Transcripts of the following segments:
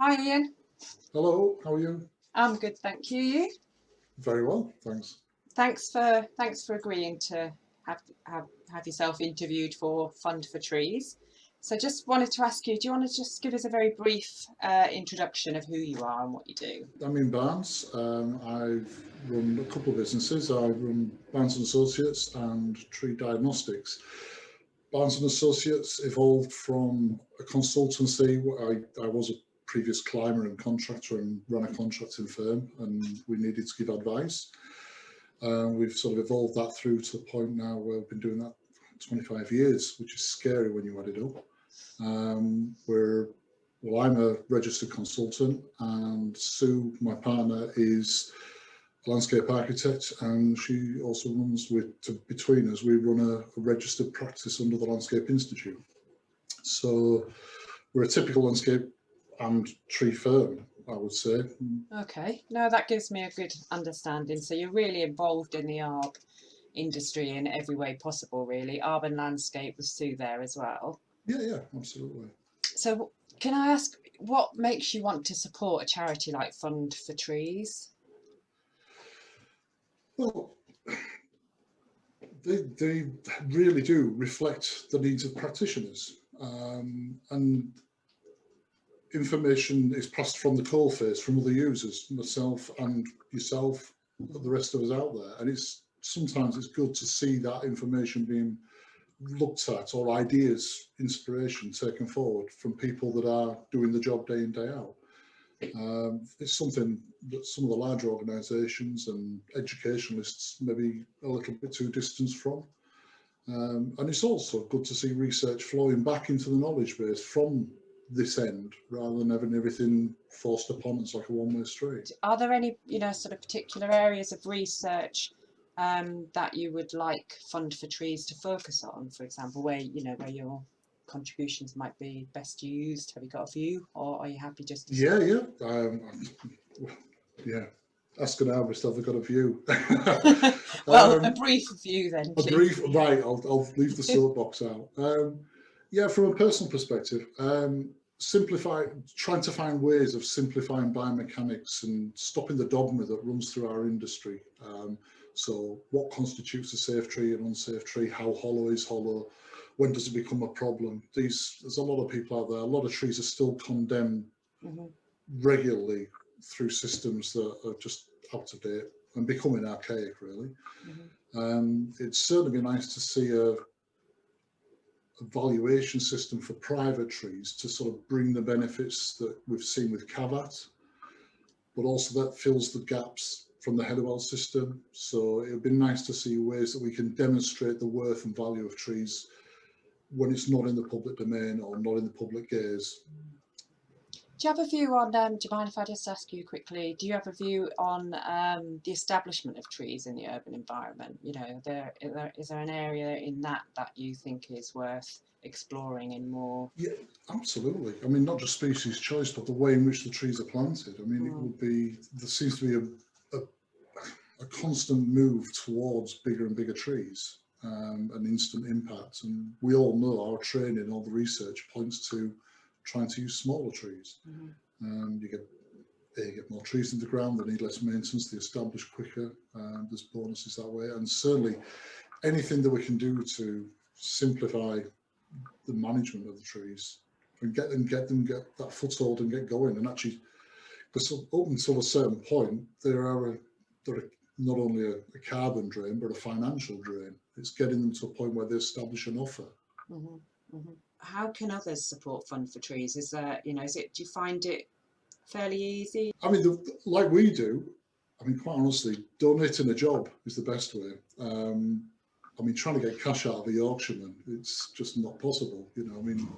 Hi Ian. Hello, how are you? I'm good, thank you. You? Very well, thanks. Thanks for agreeing to have yourself interviewed for Fund4Trees. So just wanted to ask you, do you want to just give us a very brief introduction of who you are and what you do? I'm in Barnes. I've run a couple of businesses. I run Barnes and Associates and Tree Diagnostics. Barnes and Associates evolved from a consultancy. I was a previous climber and contractor and ran a contracting firm, and we needed to give advice. We've sort of evolved that through to the point now where we've been doing that for 25 years, which is scary when you add it up. I'm a registered consultant, and Sue, my partner, is a landscape architect, and she also runs between us, we run a registered practice under the Landscape Institute. So we're a typical landscape and tree firm, I would say. Okay, no, that gives me a good understanding. So you're really involved in the ARB industry in every way possible, really. Arb and landscape with Sue there as well. Yeah, absolutely. So can I ask, what makes you want to support a charity like Fund4Trees? Well, they really do reflect the needs of practitioners, and information is passed from the coalface from other users, myself and yourself, the rest of us out there, and sometimes it's good to see that information being looked at, or ideas, inspiration taken forward from people that are doing the job day in, day out. It's something that some of the larger organisations and educationalists may be a little bit too distant from. And it's also good to see research flowing back into the knowledge base from this end, rather than having everything forced upon us like a one-way street. Are there any, sort of particular areas of research that you would like Fund4Trees to focus on, for example, where your contributions might be best used? Have you got a view, or are you happy just to Yeah. Ask an arborist, have they got a view? Well, a brief view then, please. A brief, right, I'll leave the soapbox out. From a personal perspective, trying to find ways of simplifying biomechanics and stopping the dogma that runs through our industry. So what constitutes a safe tree, an unsafe tree, how hollow is hollow, when does it become a problem? There's a lot of people out there, a lot of trees are still condemned regularly through systems that are just out of date and becoming archaic, really. It'd certainly be nice to see a valuation system for private trees to sort of bring the benefits that we've seen with CAVAT, but also that fills the gaps from the Headwell system. So it would be nice to see ways that we can demonstrate the worth and value of trees when it's not in the public domain or not in the public gaze. Do you have a view on, do you mind if I just ask you quickly, do you have a view on the establishment of trees in the urban environment? Is there an area in that you think is worth exploring in more? Yeah, absolutely. I mean, not just species choice, but the way in which the trees are planted. I mean, there seems to be a constant move towards bigger and bigger trees, and instant impact. And we all know our training, all the research points to trying to use smaller trees. You get more trees in the ground, they need less maintenance, they establish quicker, there's bonuses that way. And certainly anything that we can do to simplify the management of the trees and get that foothold and get going. And actually, because up until a certain point, they're not only a carbon drain, but a financial drain. It's getting them to a point where they establish an offer. How can others support Fund4Trees? Is there, do you find it fairly easy? I mean, like we do, I mean, quite honestly, donating a job is the best way. I mean, trying to get cash out of a Yorkshireman, it's just not possible. I mean,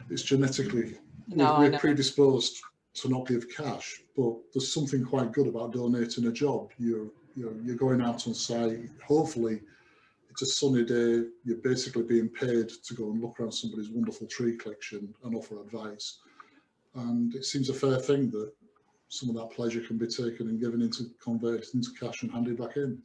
it's genetically, we're predisposed to not give cash, but there's something quite good about donating a job. You're going out on site, hopefully it's a sunny day, you're basically being paid to go and look around somebody's wonderful tree collection and offer advice. And it seems a fair thing that some of that pleasure can be taken and converted into cash and handed back in.